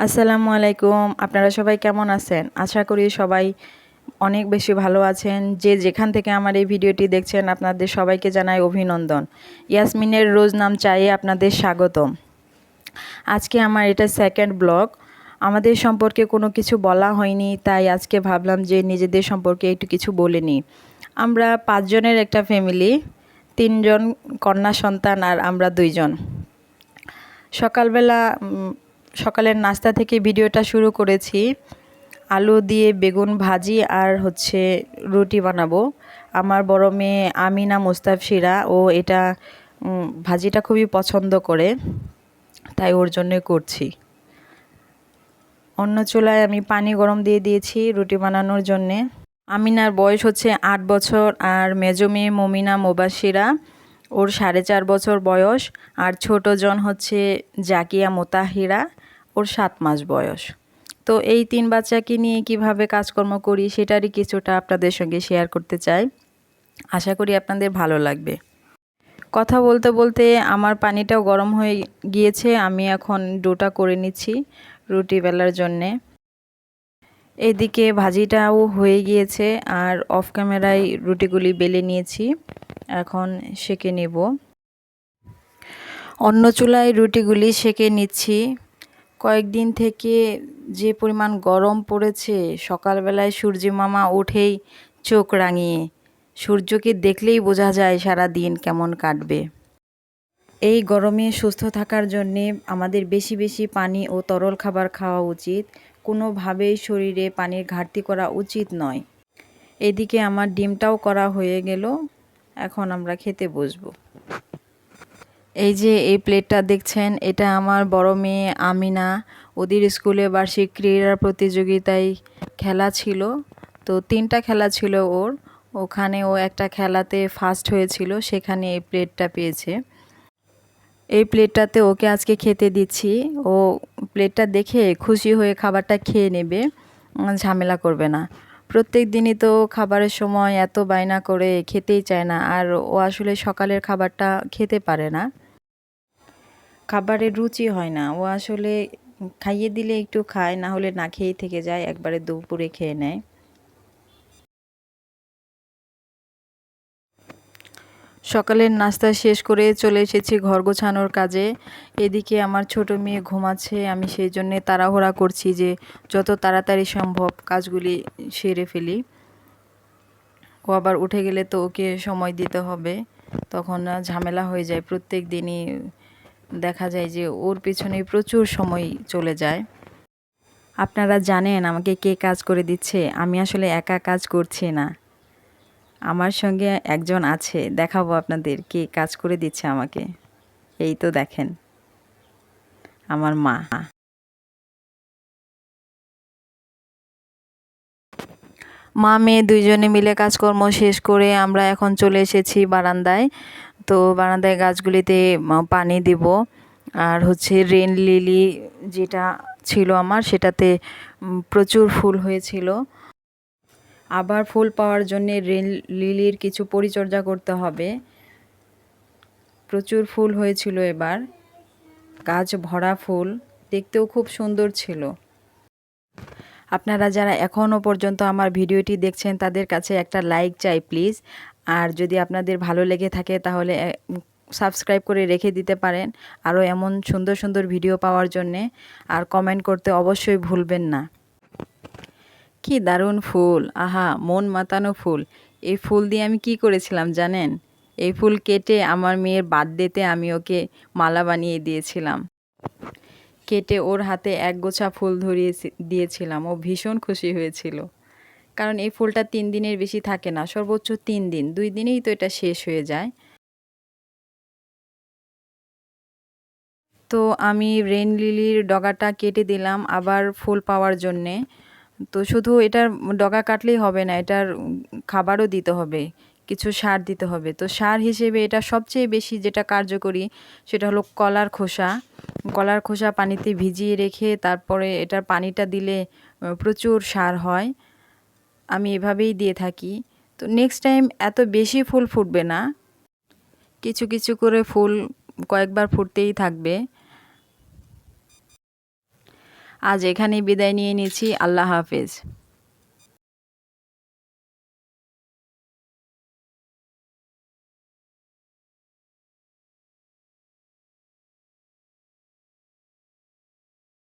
আসসালামু আলাইকুম। আপনারা সবাই কেমন আছেন? আশা করি সবাই অনেক বেশি ভালো আছেন। যে যেখান থেকে আমার এই ভিডিওটি দেখছেন আপনাদের সবাইকে জানাই অভিনন্দন। ইয়াসমিনের রোজ নাম চায়ে আপনাদের স্বাগতম। আজকে আমার এটা সেকেন্ড ব্লগ। আমাদের সম্পর্কে কোনো কিছু বলা হয়নি, তাই আজকে ভাবলাম যে নিজেদের সম্পর্কে একটু কিছু বলে নিই। আমরা 5 জনের একটা ফ্যামিলি, 3 জন কন্যা সন্তান আর আমরা 2 জন। সকালের নাস্তা থেকে ভিডিওটা শুরু করেছি। আলু দিয়ে বেগুন ভাজি আর রুটি বানাবো। আমার বড় মেয়ে আমিনা মুস্তাফিরা ও এটা ভাজিটা খুবই পছন্দ করে, তাই ওর জন্য করছি। অন্য চুলায় আমি পানি গরম দিয়ে দিয়েছি রুটি বানানোর জন্যে। আমিনার বয়স 8 বছর আর মেজো মেয়ে মমিনা মুবাশিরা, ওর 4.5 বছর বয়স। আর ছোট জন জাকিয়া মোতাহিরা, ওর 7 মাস বয়স। তো এই 3 বাচ্চাকে নিয়ে কিভাবে কাজকর্ম করি সেটারই কিছুটা আপনাদের সঙ্গে শেয়ার করতে চাই। আশা করি আপনাদের ভালো লাগবে। কথা বলতে বলতে আমার পানিটাও গরম হয়ে গিয়েছে। আমি এখন ডোটা করে নিচ্ছি রুটি বেলার জন্যে। এদিকে ভাজিটাও হয়ে গিয়েছে আর অফ ক্যামেরায় রুটিগুলি বেলে নিয়েছি, এখন সেঁকে নেব। অন্য চুলায় রুটিগুলি সেঁকে নিচ্ছি। কয়েকদিন থেকে যে পরিমাণ গরম পড়েছে, সকালবেলায় সূর্যি মামা উঠেই চোখ রাঙিয়ে। সূর্যকে দেখলেই বোঝা যায় সারা দিন কেমন কাটবে। এই গরমে সুস্থ থাকার জন্যে আমাদের বেশি বেশি পানি ও তরল খাবার খাওয়া উচিত। কোনোভাবেই শরীরে পানির ঘাটতি করা উচিত নয়। এদিকে আমার ডিমটাও করা হয়ে গেল, এখন আমরা খেতে বসবো। এই যে এই প্লেটটা দেখছেন, এটা আমার বড় মেয়ে আমিনা, ওদের স্কুলে বার্ষিক ক্রীড়া প্রতিযোগিতায় খেলা ছিল। তো 3টা খেলা ছিল ওর, ওখানে ও একটা খেলাতে ফার্স্ট হয়েছিল, সেখানে এই প্লেটটা পেয়েছে। এই প্লেটটাতে ওকে আজকে খেতে দিচ্ছি। ও প্লেটটা দেখে খুশি হয়ে খাবারটা খেয়ে নেবে, ঝামেলা করবে না। প্রত্যেক দিনই তো খাবারের সময় এত বায়না করে খেতেই চায় না, আর ও আসলে সকালের খাবারটা খেতে পারে না, খাবারের রুচি হয় না। ও আসলে খাইয়ে দিলে একটু খায়, না হলে না খেয়েই থেকে যায়, একবারে দুপুরে খেয়ে নেয়। সকালের নাস্তা শেষ করে চলে এসেছি ঘর গোছানোর কাজে। এদিকে আমার ছোট মেয়ে ঘুমাচ্ছে, আমি সেই জন্যে তাড়াহুড়া করছি যে যত তাড়াতাড়ি সম্ভব কাজগুলি সেরে ফেলি। ও আবার উঠে গেলে তো ওকে সময় দিতে হবে, তখন ঝামেলা হয়ে যায়। প্রত্যেক দিনই দেখা যায় যে ওর পিছনে প্রচুর সময় চলে যায়। আপনারা জানেন আমাকে কে কাজ করে দিচ্ছে? আমি আসলে একা কাজ করছি না, আমার সঙ্গে একজন আছে, দেখাবো আপনাদের কে কাজ করে দিচ্ছে আমাকে। এই তো দেখেন, আমার মা। মা মেয়ে 2 জনে মিলে কাজকর্ম শেষ করে আমরা এখন চলে এসেছি বারান্দায়। তো বারান্দায় গাছগুলিতে পানি দিব। আর রেন লিলি যেটা ছিল আমার, সেটাতে প্রচুর ফুল হয়েছিল। আবার ফুল পাওয়ার জন্যে রেন লিলির কিছু পরিচর্যা করতে হবে। প্রচুর ফুল হয়েছিল এবার, গাছ ভরা ফুল, দেখতেও খুব সুন্দর ছিল। আপনারা যারা এখনও পর্যন্ত আমার ভিডিওটি দেখছেন তাদের কাছে একটা লাইক চাই প্লিজ। আর যদি আপনাদের ভালো লেগে থাকে তাহলে সাবস্ক্রাইব করে রেখে দিতে পারেন আরও এমন সুন্দর সুন্দর ভিডিও পাওয়ার জন্যে। আর কমেন্ট করতে অবশ্যই ভুলবেন না। কি দারুণ ফুল, আহা, মন মাতানো ফুল। এই ফুল দিয়ে আমি কি করেছিলাম জানেন? এই ফুল কেটে আমার মেয়ের বার্থডেতে আমি ওকে মালা বানিয়ে দিয়েছিলাম। কেটে ওর হাতে এক গোছা ফুল ধরিয়ে দিয়েছিলাম, ও ভীষণ খুশি হয়েছিল। কারণ এই ফুলটা 3 দিনের বেশি থাকে না, সর্বোচ্চ 3 দিন, 2 দিনেই তো এটা শেষ হয়ে যায়। তো আমি রেন লিলির ডগাটা কেটে দিলাম আবার ফুল পাওয়ার জন্যে। তো শুধু এটার ডগা কাটলেই হবে না, এটার খাবারও দিতে হবে, কিছু সার দিতে হবে। তো সার হিসেবে এটা সবচেয়ে বেশি যেটা কার্যকরী সেটা হলো কলার খোসা। কলার খোসা পানিতে ভিজিয়ে রেখে তারপরে এটার পানিটা দিলে প্রচুর সার হয়। আমি এভাবেই দিয়ে থাকি। তো নেক্সট টাইম এত বেশি ফুল ফুটবে না, কিছু কিছু করে ফুল কয়েকবার ফুটতেই থাকবে। আজ এখানেই বিদায় নিয়ে নিচ্ছি। আল্লাহ হাফেজ।